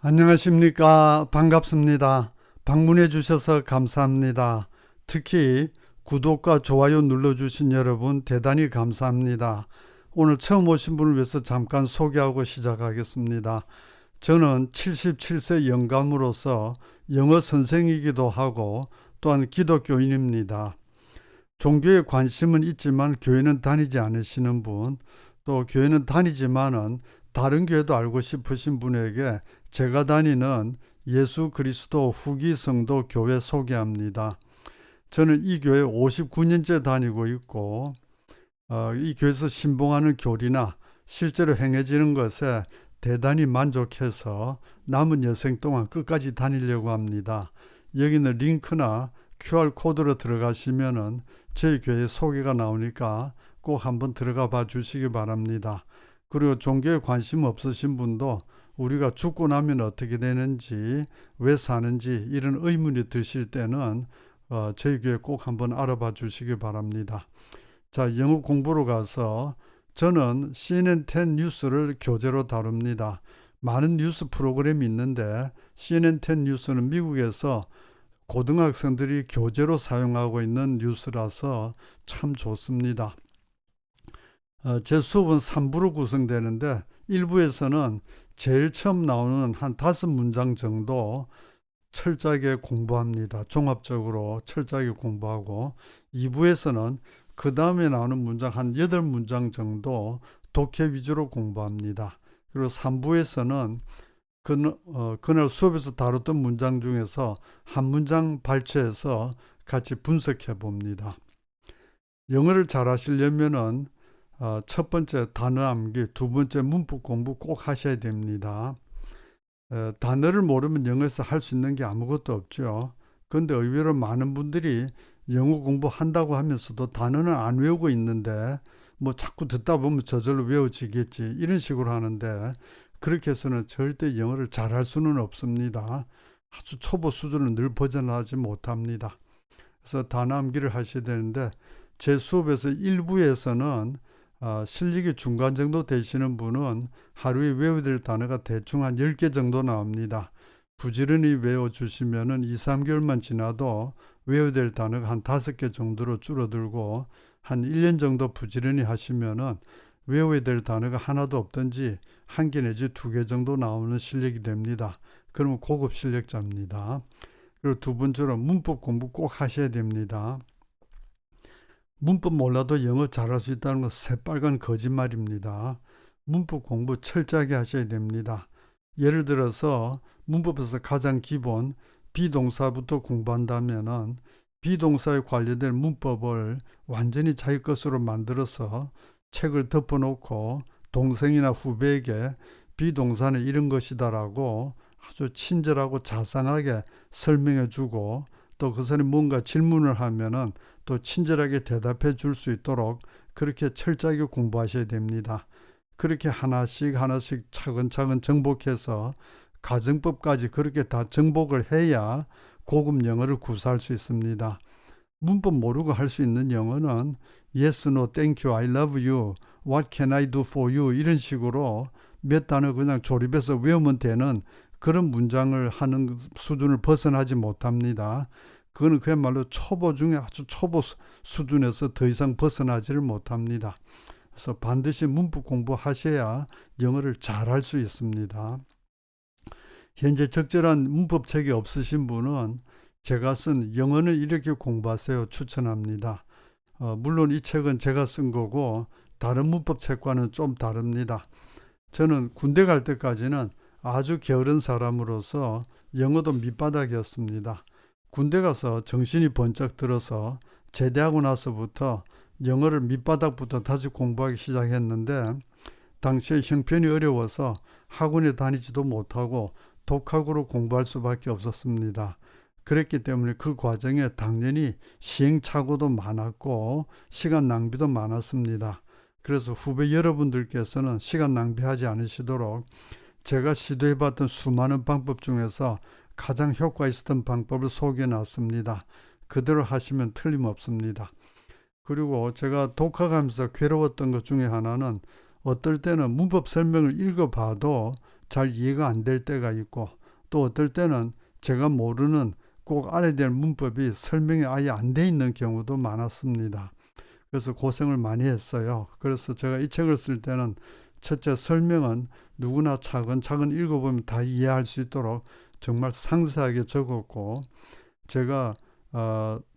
안녕하십니까. 반갑습니다. 방문해 주셔서 감사합니다. 특히 구독과 좋아요 눌러주신 여러분 대단히 감사합니다. 오늘 처음 오신 분을 위해서 잠깐 소개하고 시작하겠습니다. 저는 77세 영감으로서 영어 선생이기도 하고 또한 기독교인입니다. 종교에 관심은 있지만 교회는 다니지 않으시는 분, 또 교회는 다니지만은 다른 교회도 알고 싶으신 분에게 제가 다니는 예수 그리스도 후기 성도 교회 소개합니다. 저는 이 교회 59년째 다니고 있고 이 교회에서 신봉하는 교리나 실제로 행해지는 것에 대단히 만족해서 남은 여생 동안 끝까지 다니려고 합니다. 여기는 링크나 QR코드로 들어가시면은 저희 교회 소개가 나오니까 꼭 한번 들어가 봐 주시기 바랍니다. 그리고 종교에 관심 없으신 분도 우리가 죽고 나면 어떻게 되는지, 왜 사는지 이런 의문이 드실 때는 저희 교회 꼭 한번 알아봐 주시기 바랍니다. 자, 영어 공부로 가서 저는 CNN10 뉴스를 교재로 다룹니다. 많은 뉴스 프로그램이 있는데 CNN10 뉴스는 미국에서 고등학생들이 교재로 사용하고 있는 뉴스라서 참 좋습니다. 제 수업은 3부로 구성되는데 1부에서는 제일 처음 나오는 한 5문장 정도 철저하게 공부합니다. 종합적으로 철저하게 공부하고 2부에서는 그 다음에 나오는 문장 한 8문장 정도 독해 위주로 공부합니다. 그리고 3부에서는 그날 수업에서 다뤘던 문장 중에서 한 문장 발췌해서 같이 분석해 봅니다. 영어를 잘 하시려면은 첫 번째 단어 암기, 두 번째 문법 공부 꼭 하셔야 됩니다. 단어를 모르면 영어에서 할 수 있는 게 아무것도 없죠. 그런데 의외로 많은 분들이 영어 공부한다고 하면서도 단어는 안 외우고 있는데 뭐 자꾸 듣다 보면 저절로 외워지겠지 이런 식으로 하는데 그렇게 해서는 절대 영어를 잘할 수는 없습니다. 아주 초보 수준을 늘 벗어나지 못합니다. 그래서 단어 암기를 하셔야 되는데 제 수업에서 1부에서는 실력이 중간 정도 되시는 분은 하루에 외워야 될 단어가 대충 한 10개 정도 나옵니다. 부지런히 외워주시면은 2, 3개월만 지나도 외워야 될 단어가 한 5개 정도로 줄어들고 한 1년 정도 부지런히 하시면은 외워야 될 단어가 하나도 없든지 1개 내지 2개 정도 나오는 실력이 됩니다. 그러면 고급 실력자입니다. 그리고 두 번째로 문법 공부 꼭 하셔야 됩니다. 문법 몰라도 영어 잘할 수 있다는 건 새빨간 거짓말입니다. 문법 공부 철저하게 하셔야 됩니다. 예를 들어서 문법에서 가장 기본 비동사부터 공부한다면은 비동사에 관련된 문법을 완전히 자기 것으로 만들어서 책을 덮어놓고 동생이나 후배에게 비동사는 이런 것이다라고 아주 친절하고 자상하게 설명해주고 또 그 사람이 뭔가 질문을 하면은 또 친절하게 대답해 줄 수 있도록 그렇게 철저하게 공부하셔야 됩니다. 그렇게 하나씩 차근차근 정복해서 가정법까지 그렇게 다 정복을 해야 고급 영어를 구사할 수 있습니다. 문법 모르고 할 수 있는 영어는 yes, no, thank you, I love you, what can I do for you 이런 식으로 몇 단어 그냥 조립해서 외우면 되는 그런 문장을 하는 수준을 벗어나지 못합니다. 그거는 그야말로 초보 중에 아주 초보 수준에서 더 이상 벗어나지를 못합니다. 그래서 반드시 문법 공부하셔야 영어를 잘할 수 있습니다. 현재 적절한 문법책이 없으신 분은 제가 쓴 영어는 이렇게 공부하세요 추천합니다. 물론 이 책은 제가 쓴 거고 다른 문법책과는 좀 다릅니다. 저는 군대 갈 때까지는 아주 게으른 사람으로서 영어도 밑바닥이었습니다. 군대 가서 정신이 번쩍 들어서 제대하고 나서부터 영어를 밑바닥부터 다시 공부하기 시작했는데 당시에 형편이 어려워서 학원에 다니지도 못하고 독학으로 공부할 수밖에 없었습니다. 그랬기 때문에 그 과정에 당연히 시행착오도 많았고 시간 낭비도 많았습니다. 그래서 후배 여러분들께서는 시간 낭비하지 않으시도록 제가 시도해봤던 수많은 방법 중에서 가장 효과 있었던 방법을 소개해 놨습니다. 그대로 하시면 틀림없습니다. 그리고 제가 독학하면서 괴로웠던 것 중에 하나는 어떨 때는 문법 설명을 읽어봐도 잘 이해가 안 될 때가 있고, 또 어떨 때는 제가 모르는 꼭 알아야 될 문법이 설명이 아예 안 돼 있는 경우도 많았습니다. 그래서 고생을 많이 했어요. 그래서 제가 이 책을 쓸 때는 첫째, 설명은 누구나 차근차근 읽어보면 다 이해할 수 있도록 정말 상세하게 적었고, 제가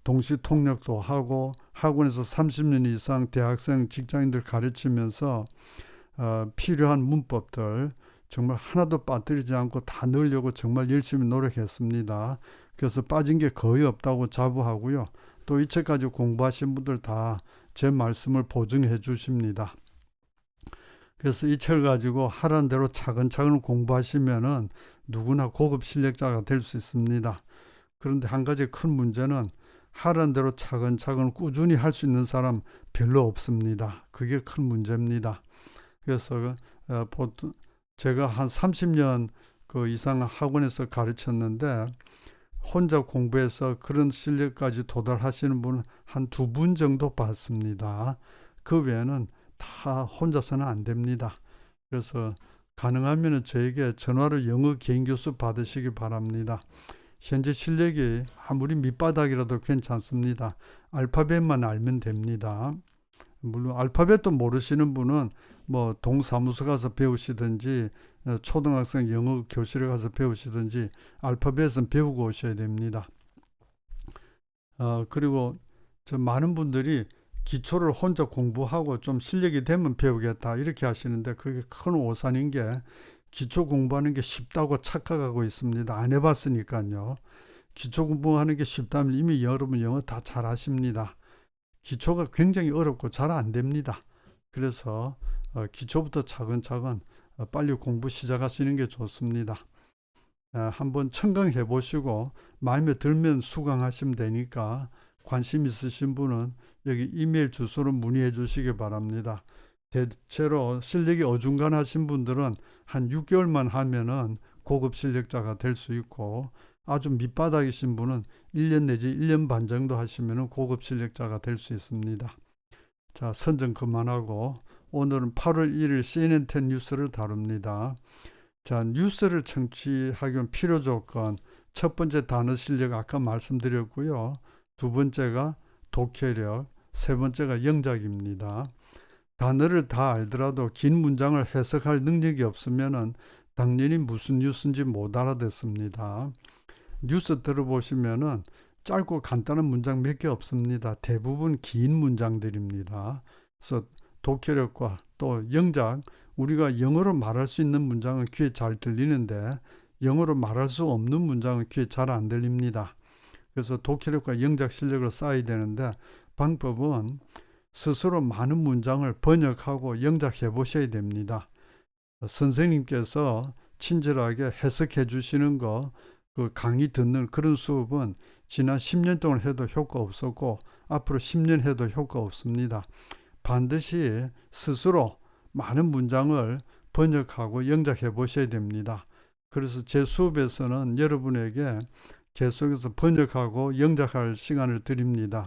동시 통역도 하고 학원에서 30년 이상 대학생 직장인들 가르치면서 필요한 문법들 정말 하나도 빠뜨리지 않고 다 넣으려고 정말 열심히 노력했습니다. 그래서 빠진 게 거의 없다고 자부하고요. 또 이 책까지 공부하신 분들 다 제 말씀을 보증해 주십니다. 그래서 이 책을 가지고 하라는 대로 차근차근 공부하시면은 누구나 고급 실력자가 될 수 있습니다. 그런데 한 가지 큰 문제는 하라는 대로 차근차근 꾸준히 할 수 있는 사람 별로 없습니다. 그게 큰 문제입니다. 그래서 보통 제가 한 30년 그 이상 학원에서 가르쳤는데 혼자 공부해서 그런 실력까지 도달하시는 분은 한 2분 정도 봤습니다. 그 외에는 다 혼자서는 안 됩니다. 그래서 가능하면 저에게 전화로 영어 개인 교수 받으시기 바랍니다. 현재 실력이 아무리 밑바닥이라도 괜찮습니다. 알파벳만 알면 됩니다. 물론 알파벳도 모르시는 분은 뭐 동사무소 가서 배우시든지 초등학생 영어 교실에 가서 배우시든지 알파벳은 배우고 오셔야 됩니다. 그리고 많은 분들이 기초를 혼자 공부하고 좀 실력이 되면 배우겠다 이렇게 하시는데 그게 큰 오산인 게 기초 공부하는 게 쉽다고 착각하고 있습니다. 안 해봤으니까요. 기초 공부하는 게 쉽다면 이미 여러분 영어 다 잘하십니다. 기초가 굉장히 어렵고 잘 안 됩니다. 그래서 기초부터 차근차근 빨리 공부 시작하시는 게 좋습니다. 한번 청강해 보시고 마음에 들면 수강하시면 되니까 관심 있으신 분은 여기 이메일 주소로 문의해 주시기 바랍니다. 대체로 실력이 어중간하신 분들은 한 6개월만 하면은 고급 실력자가 될 수 있고 아주 밑바닥이신 분은 1년 내지 1년 반 정도 하시면은 고급 실력자가 될 수 있습니다. 자, 선정 그만하고 오늘은 8월 1일 CNN10 뉴스를 다룹니다. 자, 뉴스를 청취하기 위한 필요 조건 첫 번째 단어 실력 아까 말씀드렸고요. 두 번째가 독해력, 세 번째가 영작입니다. 단어를 다 알더라도 긴 문장을 해석할 능력이 없으면 당연히 무슨 뉴스인지 못 알아듣습니다. 뉴스 들어보시면은 짧고 간단한 문장 몇 개 없습니다. 대부분 긴 문장들입니다. 그래서 독해력과 또 영작, 우리가 영어로 말할 수 있는 문장은 귀에 잘 들리는데 영어로 말할 수 없는 문장은 귀에 잘 안 들립니다. 그래서 독해력과 영작 실력을 쌓아야 되는데 방법은 스스로 많은 문장을 번역하고 영작해 보셔야 됩니다. 선생님께서 친절하게 해석해 주시는 거, 그 강의 듣는 그런 수업은 지난 10년 동안 해도 효과 없었고 앞으로 10년 해도 효과 없습니다. 반드시 스스로 많은 문장을 번역하고 영작해 보셔야 됩니다. 그래서 제 수업에서는 여러분에게 계속해서 번역하고 영작할 시간을 드립니다.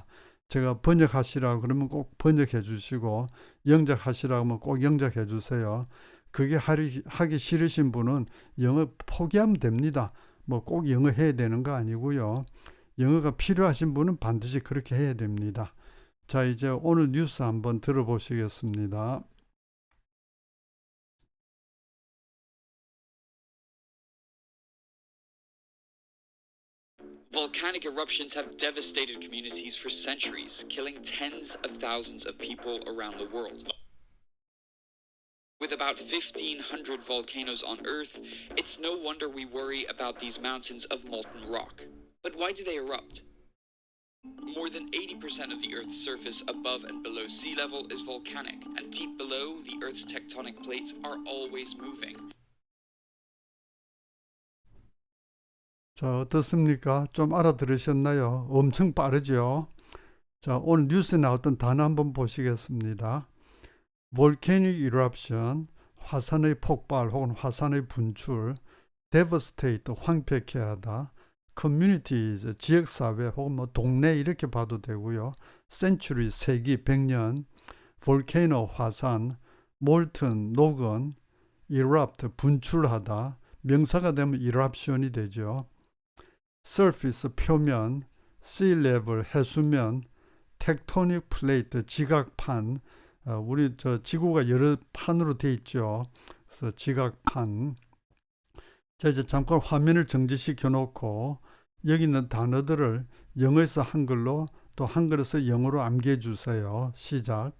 제가 번역하시라고 그러면 꼭 번역해 주시고 영작하시라고 하면 꼭 영작해 주세요. 그게 하기 싫으신 분은 영어 포기하면 됩니다. 뭐 꼭 영어 해야 되는 거 아니고요. 영어가 필요하신 분은 반드시 그렇게 해야 됩니다. 자, 이제 오늘 뉴스 한번 들어보시겠습니다. Volcanic eruptions have devastated communities for centuries, killing tens of thousands of people around the world. With about 1,500 volcanoes on Earth, it's no wonder we worry about these mountains of molten rock. But why do they erupt? More than 80% of the Earth's surface above and below sea level is volcanic, and deep below, the Earth's tectonic plates are always moving. 자, 어떻습니까? 좀 알아들으셨나요? 엄청 빠르죠? 자, 오늘 뉴스에 나왔던 단어 한번 보시겠습니다. volcanic eruption, 화산의 폭발 혹은 화산의 분출, devastate, 황폐케 하다, community, 지역사회 혹은 뭐 동네 이렇게 봐도 되고요. century, 세기, 100년, volcano, 화산, molten, 녹은, erupt, 분출하다, 명사가 되면 eruption이 되죠. surface, 표면, sea level, 해수면, tectonic plate, 지각판, 우리 지구가 여러 판으로 되어 있죠. 그래서 지각판. 자, 이제 잠깐 화면을 정지시켜 놓고 여기 있는 단어들을 영어에서 한글로 또 한글에서 영어로 암기해 주세요. 시작.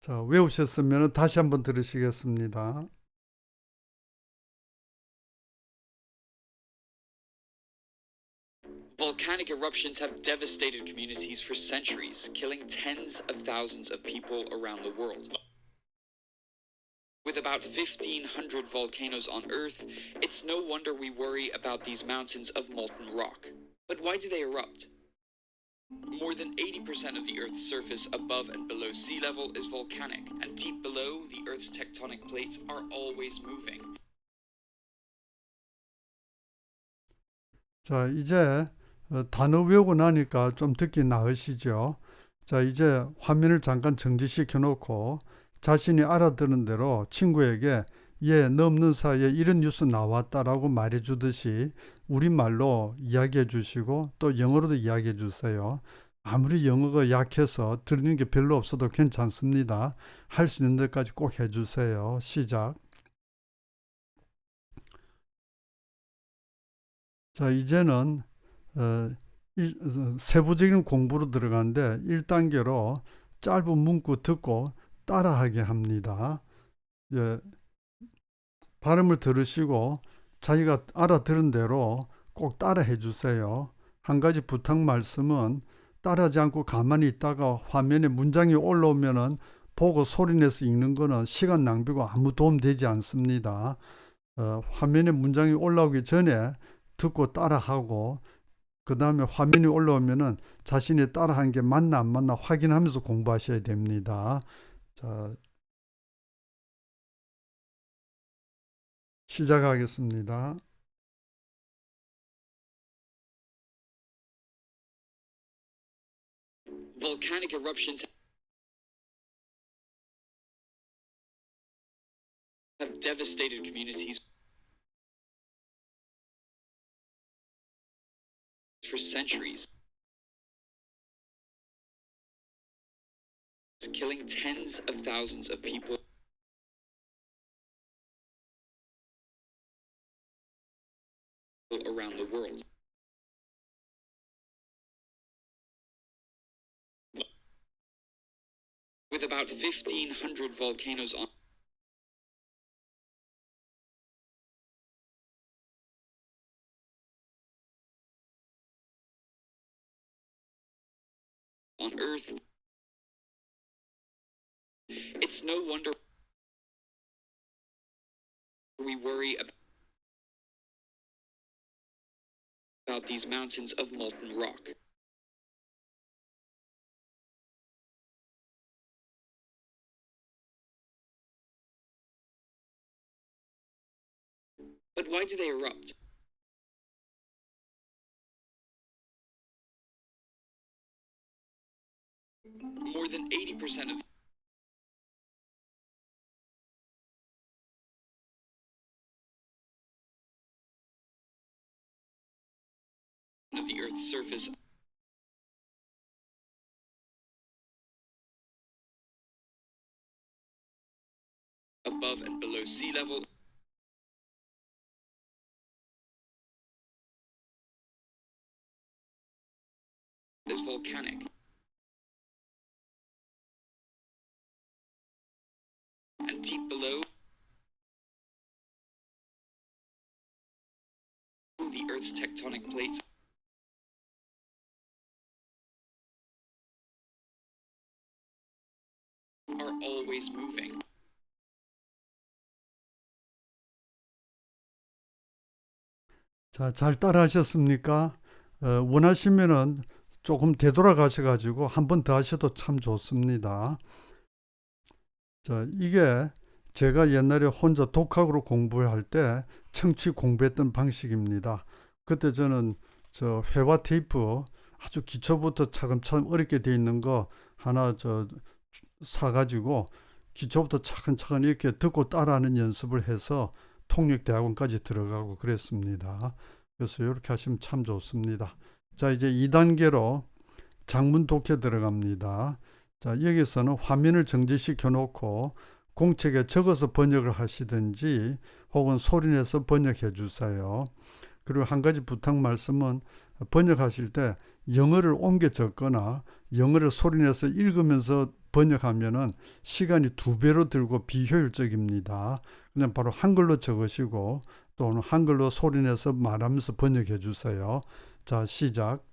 자, 외우셨으면 다시 한번 들으시겠습니다. Volcanic eruptions have devastated communities for centuries, killing tens of thousands of people around the world. With about 1,500 volcanoes on Earth, it's no wonder we worry about these mountains of molten rock. But why do they erupt? More than 80% of the Earth's surface above and below sea level is volcanic, and deep below, the Earth's tectonic plates are always moving. 자, 이제 단어 외우고 나니까 좀 듣기 나으시죠? 자, 이제 화면을 잠깐 정지시켜 놓고 자신이 알아듣는 대로 친구에게 너 없는 사이에 이런 뉴스 나왔다라고 말해 주듯이 우리말로 이야기해 주시고 또 영어로도 이야기해 주세요. 아무리 영어가 약해서 들리는 게 별로 없어도 괜찮습니다. 할 수 있는 데까지 꼭 해주세요. 시작. 자, 이제는 세부적인 공부로 들어가는데 1단계로 짧은 문구 듣고 따라하게 합니다. 발음을 들으시고 자기가 알아들은 대로 꼭 따라해 주세요. 한 가지 부탁 말씀은 따라하지 않고 가만히 있다가 화면에 문장이 올라오면은 보고 소리내서 읽는 거는 시간 낭비고 아무 도움 되지 않습니다. 화면에 문장이 올라오기 전에 듣고 따라하고 그 다음에 화면이 올라오면은 자신이 따라한 게 맞나 안 맞나 확인하면서 공부하셔야 됩니다. 자, 시작하겠습니다. Volcanic eruptions have devastated communities for centuries, killing tens of thousands of people around the world. With about 1,500 volcanoes on Earth, it's no wonder we worry about these mountains of molten rock. But why do they erupt? More than 80% of the Earth's surface above and below sea level is volcanic. And deep below, the Earth's tectonic plates are always moving. 자, 잘 따라 하셨습니까? 원하시면은 조금 되돌아가셔가지고 한 번 더 하셔도 참 좋습니다. 자, 이게 제가 옛날에 혼자 독학으로 공부를 할 때 청취 공부했던 방식입니다. 그때 저는 회화 테이프 아주 기초부터 차근차근 어렵게 돼 있는 거 하나 사가지고 기초부터 차근차근 이렇게 듣고 따라하는 연습을 해서 통역대학원까지 들어가고 그랬습니다. 그래서 이렇게 하시면 참 좋습니다. 자, 이제 2단계로 장문 독해 들어갑니다. 자, 여기서는 화면을 정지시켜 놓고 공책에 적어서 번역을 하시든지 혹은 소리내서 번역해 주세요. 그리고 한 가지 부탁 말씀은 번역하실 때 영어를 옮겨 적거나 영어를 소리내서 읽으면서 번역하면은 시간이 2배로 들고 비효율적입니다. 그냥 바로 한글로 적으시고 또는 한글로 소리내서 말하면서 번역해 주세요. 자, 시작.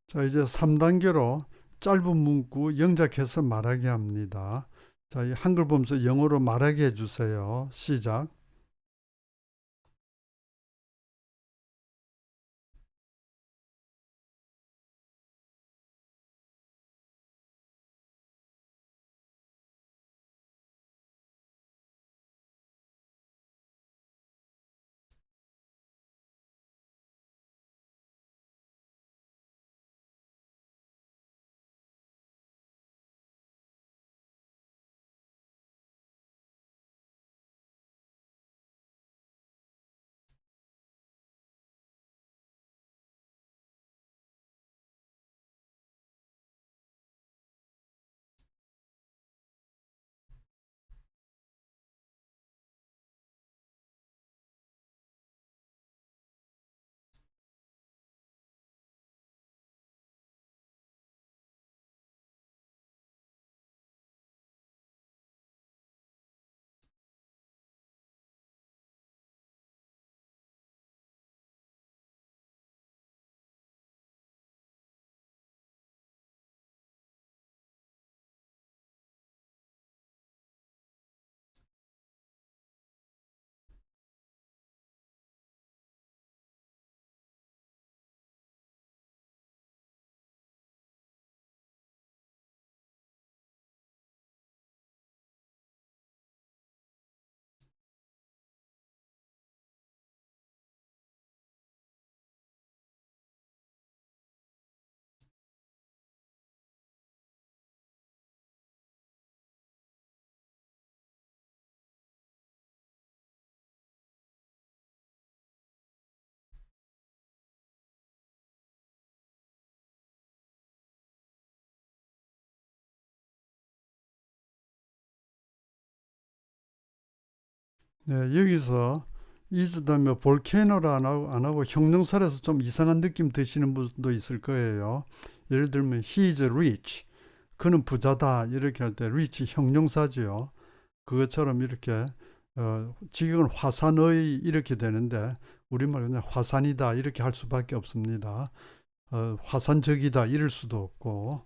자, 이제 3단계로 짧은 문구 영작해서 말하게 합니다. 자, 이 한글 보면서 영어로 말하게 해주세요. 시작. 네, 여기서 is 다음에 volcano를 안 하고 형용사라서 좀 이상한 느낌 드시는 분도 있을 거예요. 예를 들면 he is rich. 그는 부자다. 이렇게 할 때 rich 형용사지요. 그것처럼 이렇게 직역은 화산의 이렇게 되는데 우리말 그냥 화산이다 이렇게 할 수밖에 없습니다. 화산적이다 이럴 수도 없고.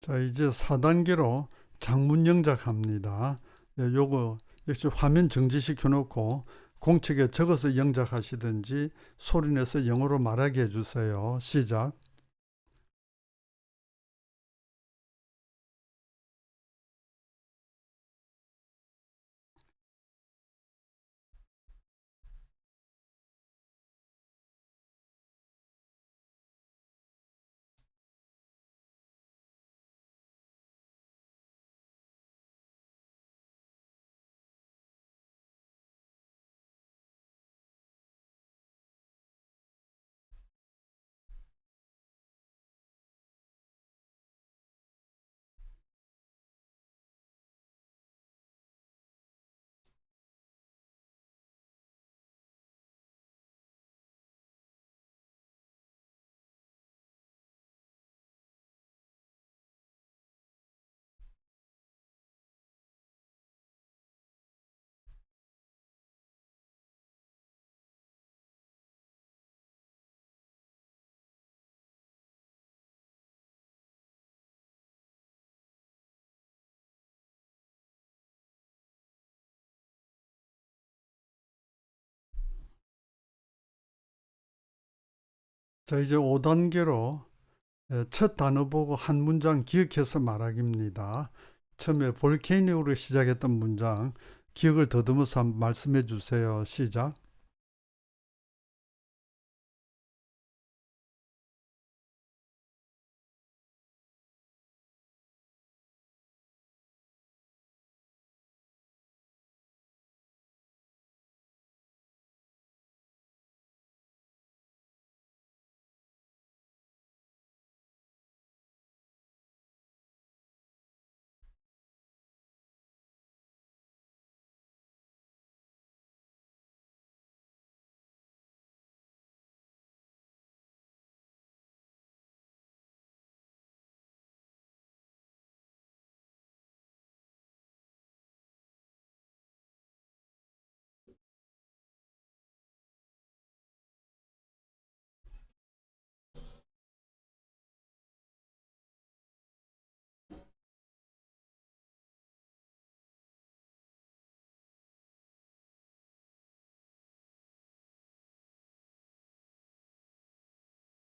자, 이제 4단계로 장문 영작합니다. 요거 역시 화면 정지시켜 놓고 공책에 적어서 영작하시든지 소리내서 영어로 말하게 해주세요. 시작. 자, 이제 5단계로 첫 단어 보고 한 문장 기억해서 말하기입니다. 처음에 볼케이닉으로 시작했던 문장 기억을 더듬어서 한번 말씀해 주세요. 시작.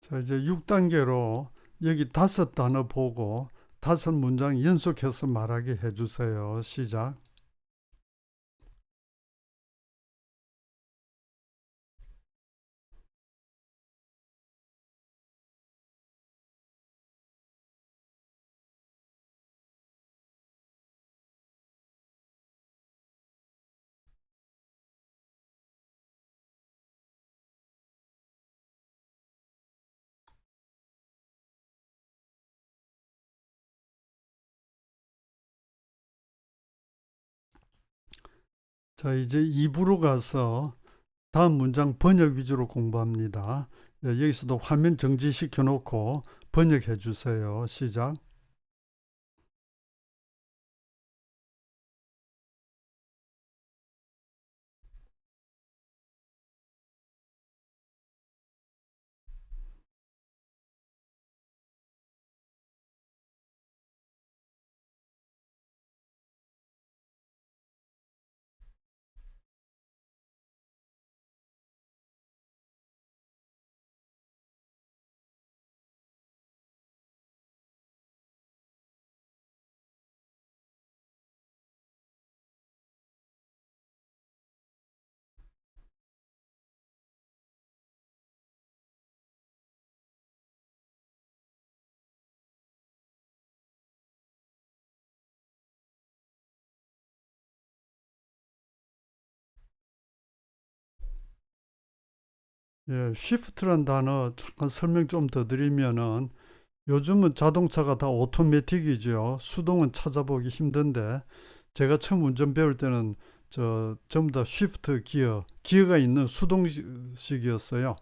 자, 이제 6단계로 여기 5단어 보고 5문장 연속해서 말하게 해주세요. 시작. 자, 이제 2부로 가서 다음 문장 번역 위주로 공부합니다. 여기서도 화면 정지시켜 놓고 번역해 주세요. 시작. 예, 쉬프트란 단어 잠깐 설명 좀 더 드리면은 요즘은 자동차가 다 오토매틱이죠. 수동은 찾아보기 힘든데 제가 처음 운전 배울 때는 전부 다 쉬프트 기어가 있는 수동식이었어요.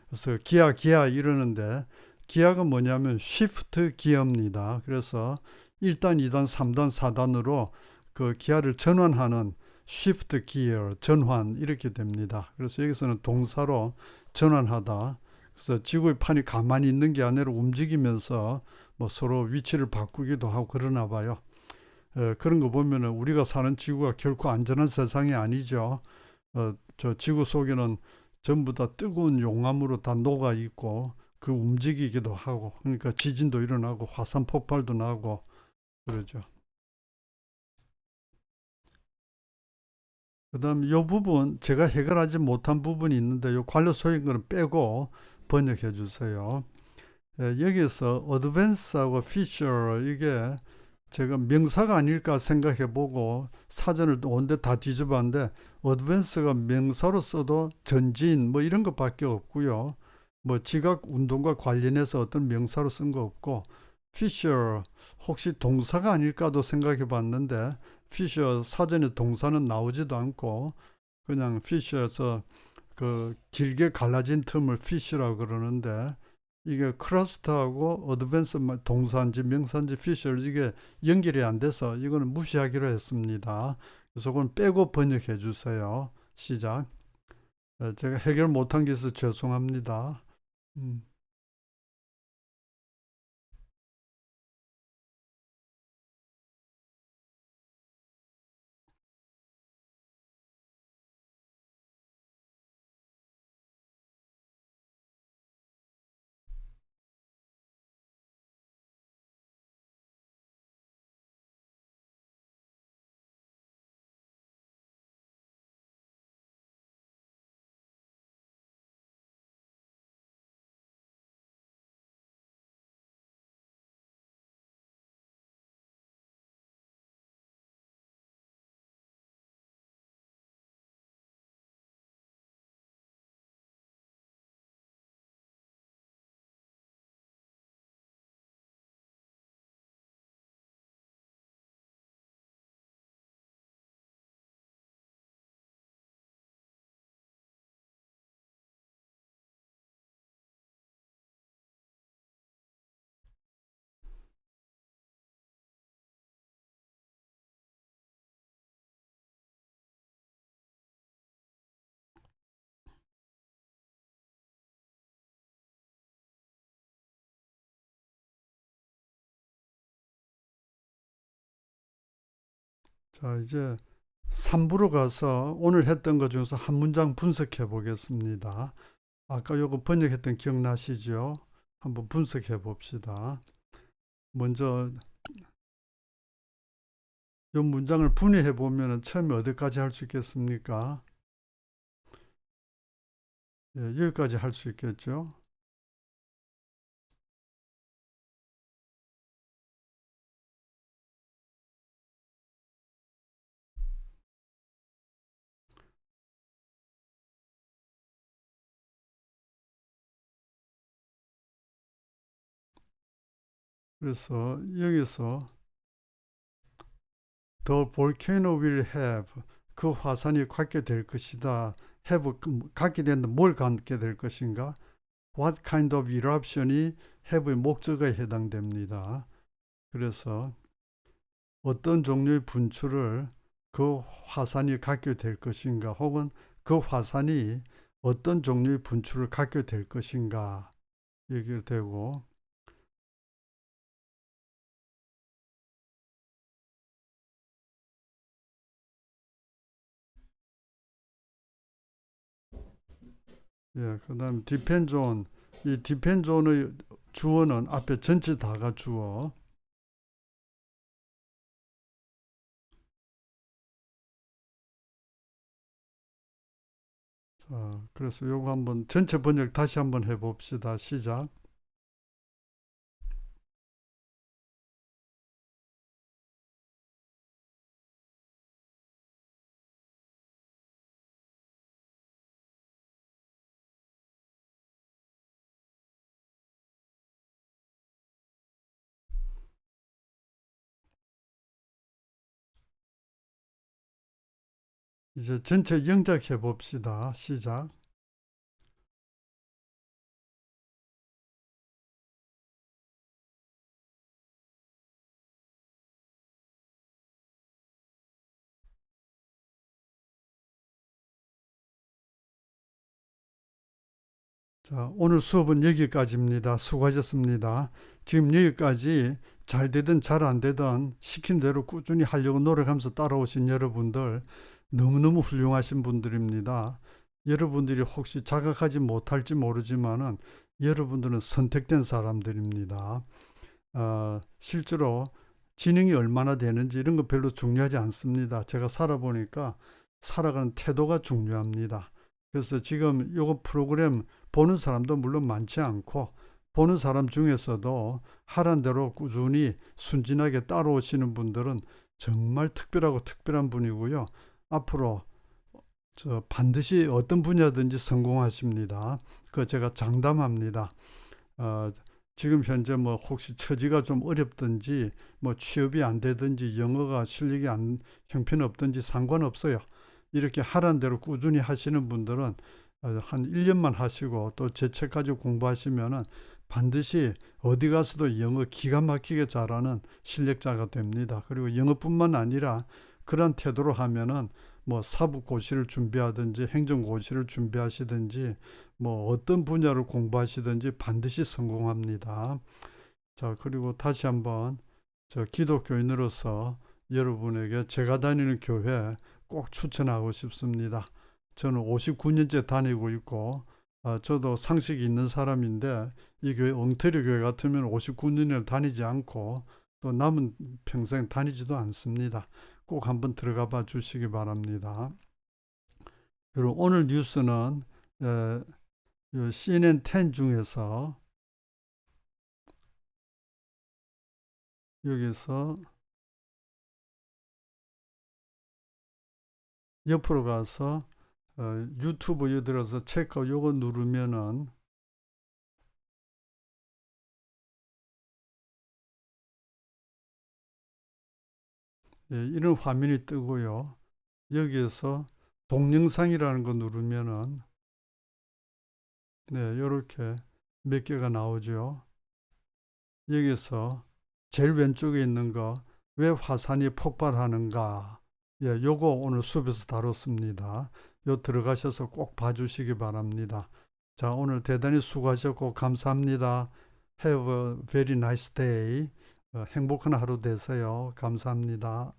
그래서 기아 이러는데 기아가 뭐냐면 쉬프트 기어입니다. 그래서 1단, 2단, 3단, 4단으로 그 기아를 전환하는 쉬프트 기어, 전환 이렇게 됩니다. 그래서 여기서는 동사로 전환하다. 그래서 지구의 판이 가만히 있는 게 아니라 움직이면서 뭐 서로 위치를 바꾸기도 하고 그러나 봐요. 그런 거 보면은 우리가 사는 지구가 결코 안전한 세상이 아니죠. 저 지구 속에는 전부 다 뜨거운 용암으로 다 녹아 있고 그 움직이기도 하고 그러니까 지진도 일어나고 화산 폭발도 나고 그러죠. 그다음 이 부분 제가 해결하지 못한 부분이 있는데 요 관료 소인거는 빼고 번역해 주세요. 여기서 어드밴스하고 피처 이게 제가 명사가 아닐까 생각해 보고 사전을 온데 다 뒤져봤는데 어드밴스가 명사로 써도 전진 뭐 이런 것밖에 없고요. 뭐 지각 운동과 관련해서 어떤 명사로 쓴 거 없고 피셔 혹시 동사가 아닐까도 생각해 봤는데 피셔 사전에 동사는 나오지도 않고 그냥 피셔에서 그 길게 갈라진 틈을 피쉬라고 그러는데 이게 크러스트하고 어드밴스 동사인지 명사인지 피셔 이게 연결이 안 돼서 이거는 무시하기로 했습니다. 그래서 그건 빼고 번역해 주세요. 시작. 제가 해결 못한 게 있어서 죄송합니다. 음. 자, 이제 3부로 가서 오늘 했던 것 중에서 한 문장 분석해 보겠습니다. 아까 요거 번역했던 기억나시죠? 한번 분석해 봅시다. 먼저 이 문장을 분해해 보면 처음에 어디까지 할 수 있겠습니까? 예, 여기까지 할 수 있겠죠. 그래서 여기서 The volcano will have, 그 화산이 갖게 될 것이다. have, 갖게 된다. 뭘 갖게 될 것인가? What kind of eruption이 have의 목적어에 해당됩니다. 그래서 어떤 종류의 분출을 그 화산이 갖게 될 것인가, 혹은 그 화산이 어떤 종류의 분출을 갖게 될 것인가 얘기가 되고, 예, 그 다음 depends on, 이 depends on의 주어는 앞에 전체 다가 주어. 자, 그래서 요거 한번 전체 번역 다시 한번 해봅시다. 시작. 이제 전체 영작해 봅시다. 시작. 자, 오늘 수업은 여기까지입니다. 수고하셨습니다. 지금 여기까지 잘 되든 잘 안 되든 시킨 대로 꾸준히 하려고 노력하면서 따라오신 여러분들 너무너무 훌륭하신 분들입니다. 여러분들이 혹시 자각하지 못할지 모르지만은 여러분들은 선택된 사람들입니다. 실제로 지능이 얼마나 되는지 이런 거 별로 중요하지 않습니다. 제가 살아보니까 살아가는 태도가 중요합니다. 그래서 지금 요거 프로그램 보는 사람도 물론 많지 않고, 보는 사람 중에서도 하란 대로 꾸준히 순진하게 따라오시는 분들은 정말 특별하고 특별한 분이고요. 앞으로 반드시 어떤 분야든지 성공하십니다. 그 제가 장담합니다. 지금 현재 뭐 혹시 처지가 좀 어렵든지 뭐 취업이 안 되든지 영어가 실력이 형편없든지 상관없어요. 이렇게 하란 대로 꾸준히 하시는 분들은 한 1년만 하시고 또 제 책 가지고 공부하시면은 반드시 어디 가서도 영어 기가 막히게 잘하는 실력자가 됩니다. 그리고 영어뿐만 아니라 그런 태도로 하면은 뭐 사법고시를 준비하든지 행정고시를 준비하시든지 뭐 어떤 분야를 공부하시든지 반드시 성공합니다. 자, 그리고 다시 한번 저 기독교인으로서 여러분에게 제가 다니는 교회 꼭 추천하고 싶습니다. 저는 59년째 다니고 있고, 저도 상식이 있는 사람인데 이 교회 엉터리 교회 같으면 59년을 다니지 않고 또 남은 평생 다니지도 않습니다. 꼭 한번 들어가 봐 주시기 바랍니다. 그리고 오늘 뉴스는 CNN 10 중에서 여기서 옆으로 가서 유튜브에 들어서 체크 요거 누르면은 이런 화면이 뜨고요. 여기에서 동영상이라는 거 누르면은 이렇게 몇 개가 나오죠. 여기서 제일 왼쪽에 있는 거, 왜 화산이 폭발하는가, 요거 오늘 수업에서 다뤘습니다. 요 들어가셔서 꼭 봐주시기 바랍니다. 자, 오늘 대단히 수고하셨고 감사합니다. Have a very nice day. 행복한 하루 되세요. 감사합니다.